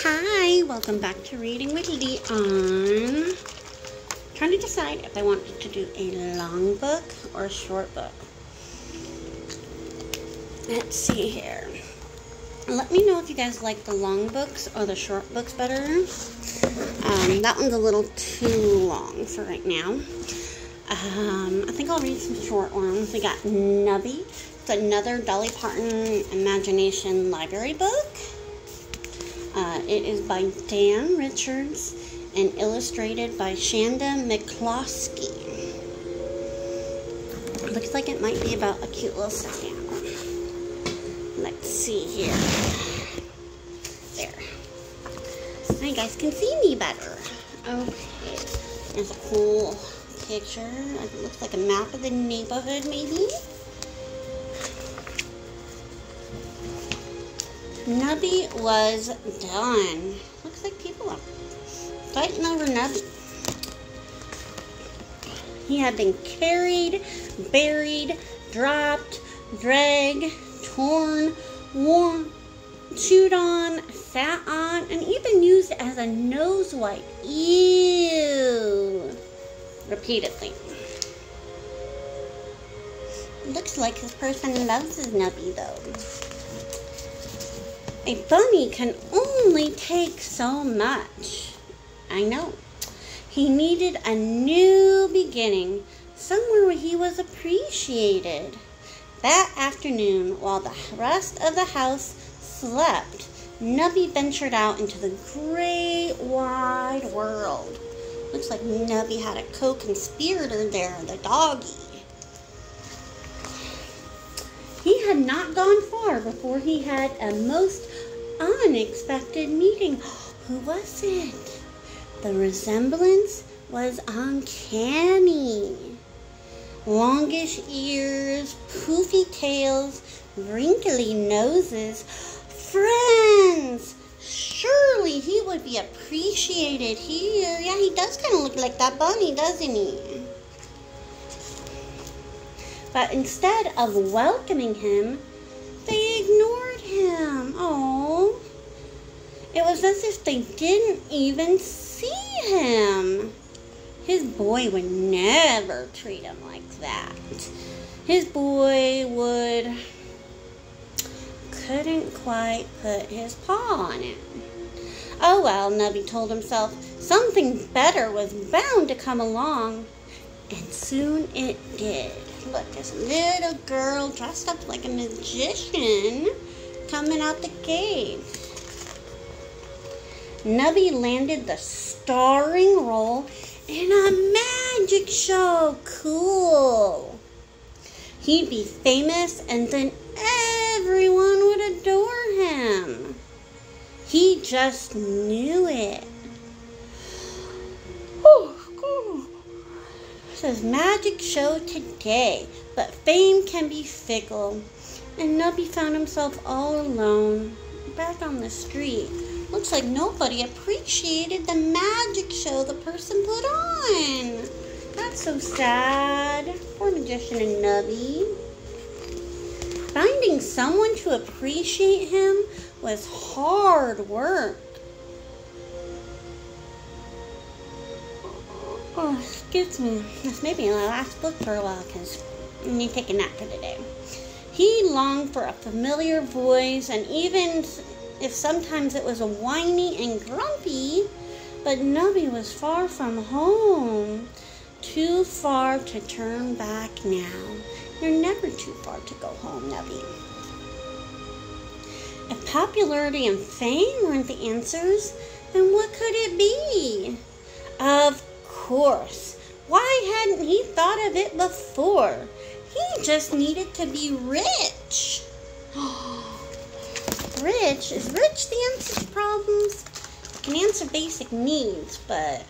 Hi, welcome back to Reading with Leon. Trying to decide if I want to do a long book or a short book. Let's see here. Let me know if you guys like the long books or the short books better. That one's a little too long for right now. I think I'll read some short ones. We got Nubby. It's another Dolly Parton Imagination Library book. It is by Dan Richards and illustrated by Shanda McClosky. Looks like it might be about a cute little stuffed animal. Let's see here. There. So you guys can see me better. Okay. There's a cool picture. It looks like a map of the neighborhood, maybe. Nubby was done. Looks like people are fighting over Nubby. He had been carried, buried, dropped, dragged, torn, worn, chewed on, sat on, and even used as a nose wipe. Ew. Repeatedly. Looks like this person loves his Nubby, though. A bunny can only take so much. I know. He needed a new beginning, somewhere where he was appreciated. That afternoon, while the rest of the house slept, Nubby ventured out into the great wide world. Looks like Nubby had a co-conspirator there, the doggy. He had not gone far before he had a most unexpected meeting. Who was it? The resemblance was uncanny. Longish ears, poofy tails, wrinkly noses. Friends! Surely he would be appreciated here. Yeah, he does kind of look like that bunny, doesn't he? But instead of welcoming him, they ignored him. Oh, it was as if they didn't even see him. His boy would never treat him like that. His boy couldn't quite put his paw on it. Oh well, Nubby told himself, something better was bound to come along. And soon it did. Look, this little girl dressed up like a magician coming out the cave. Nubby landed the starring role in a magic show. Cool. He'd be famous and then everyone would adore him. He just knew it. Says magic show today, but fame can be fickle. And Nubby found himself all alone, back on the street. Looks like nobody appreciated the magic show the person put on. That's so sad. Poor magician and Nubby. Finding someone to appreciate him was hard work. Oh, excuse me. This may be my last book for a while because I need to take a nap for today. He longed for a familiar voice, and even if sometimes it was whiny and grumpy, but Nubby was far from home. Too far to turn back now. You're never too far to go home, Nubby. If popularity and fame weren't the answers, then what could it be? Of course. Why hadn't he thought of it before? He just needed to be rich. Rich? Is rich the answer to problems? It can answer basic needs, but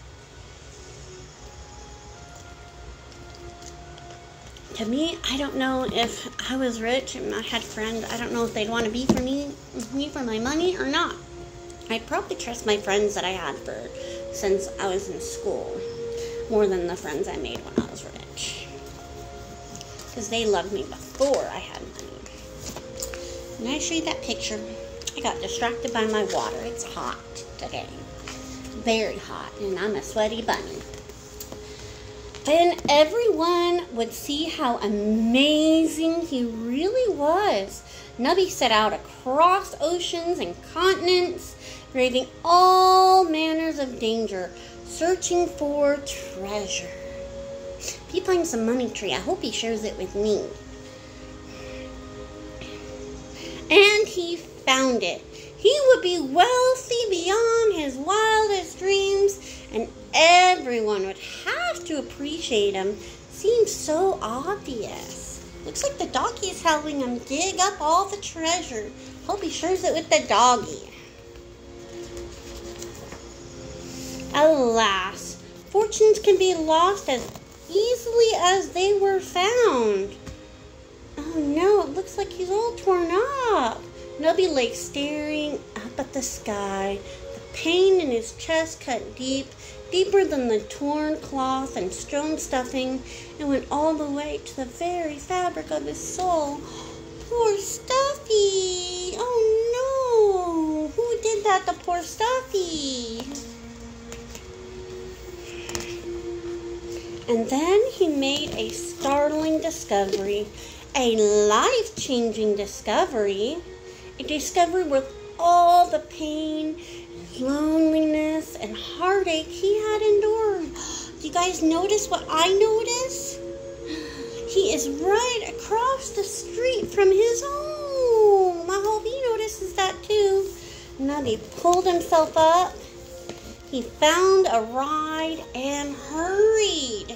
to me, I don't know if I was rich and I had friends, I don't know if they'd want to be for me for my money or not. I'd probably trust my friends that I had since I was in school more than the friends I made when I was rich. Because they loved me before I had money. Nice read that picture. I got distracted by my water. It's hot today. Very hot, and I'm a sweaty bunny. Then everyone would see how amazing he really was. Nubby set out across oceans and continents, braving all manners of danger, searching for treasure. If he finds a money tree, I hope he shares it with me. And he found it. He would be wealthy beyond his wildest dreams, and everyone would have to appreciate him. Seems so obvious. Looks like the doggy's helping him dig up all the treasure. Hope he shares it with the doggy. Alas, fortunes can be lost as easily as they were found. Oh no, it looks like he's all torn up. Nubby lay staring up at the sky. The pain in his chest cut deep, deeper than the torn cloth and strewn stuffing, and went all the way to the very fabric of his soul. Poor Stuffy! Oh no! Who did that to poor Stuffy? And then he made a startling discovery. A life-changing discovery. A discovery worth all the pain, loneliness, and heartache he had endured. Do you guys notice what I notice? He is right across the street from his home. I hope he notices that too. Nubby pulled himself up. He found a ride and hurried.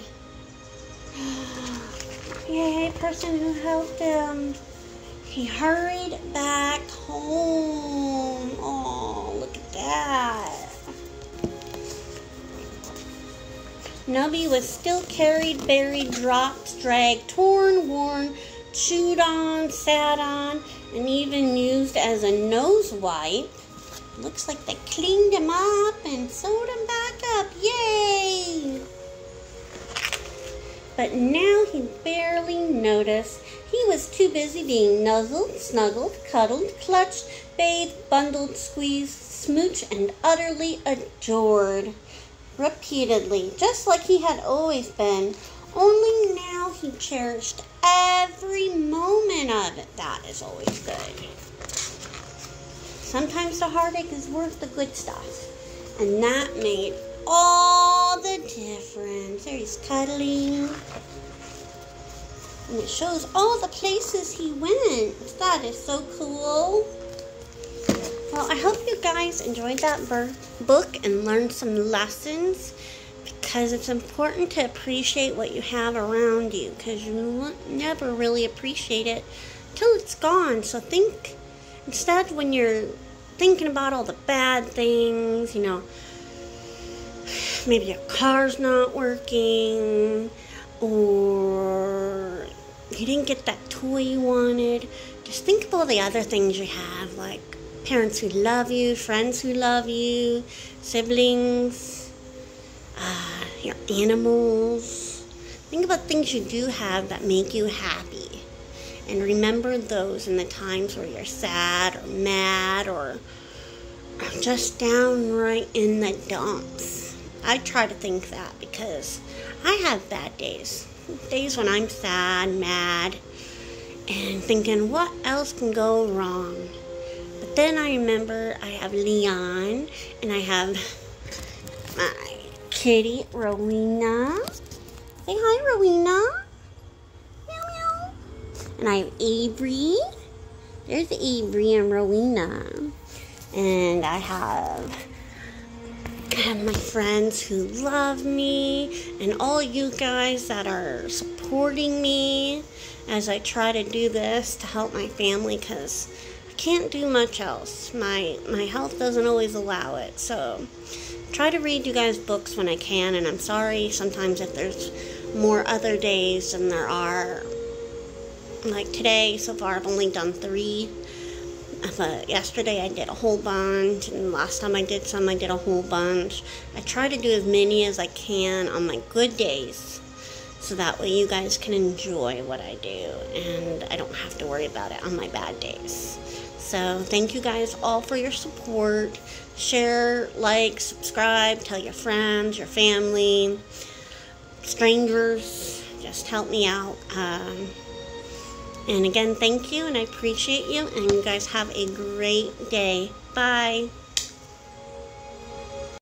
Yay, person who helped him. He hurried back home. Oh, look at that. Nubby was still carried, buried, dropped, dragged, torn, worn, chewed on, sat on, and even used as a nose wipe. Looks like they cleaned him up and sewed him back up. Yay! But now he barely noticed. He was too busy being nuzzled, snuggled, cuddled, clutched, bathed, bundled, squeezed, smooched, and utterly adored. Repeatedly, just like he had always been. Only now he cherished every moment of it. That is always good. Sometimes the heartache is worth the good stuff. And that made all the difference. There he's cuddling. And it shows all the places he went. That is so cool. Well, I hope you guys enjoyed that book and learned some lessons, because it's important to appreciate what you have around you, because you won't never really appreciate it till it's gone. So think, instead when you're thinking about all the bad things, maybe your car's not working, or you didn't get that toy you wanted, just think of all the other things you have, like parents who love you, friends who love you, siblings, your animals. Think about things you do have that make you happy. And remember those in the times where you're sad or mad or just downright in the dumps. I try to think that, because I have bad days. Days when I'm sad, mad, and thinking, what else can go wrong? But then I remember I have Leon, and I have my kitty, Rowena. Say hi, Rowena. Meow, meow. And I have Avery. There's Avery and Rowena. And I have my friends who love me, and all you guys that are supporting me as I try to do this to help my family, because I can't do much else. My health doesn't always allow it. So try to read you guys books when I can, and I'm sorry sometimes if there's more other days than there are. Like today, so far I've only done 3. But yesterday I did a whole bunch, and last time I did some, I did a whole bunch. I try to do as many as I can on my good days, so that way you guys can enjoy what I do, and I don't have to worry about it on my bad days. So thank you guys all for your support. Share, like, subscribe, tell your friends, your family, strangers. Just help me out. And again, thank you, and I appreciate you. And you guys have a great day. Bye.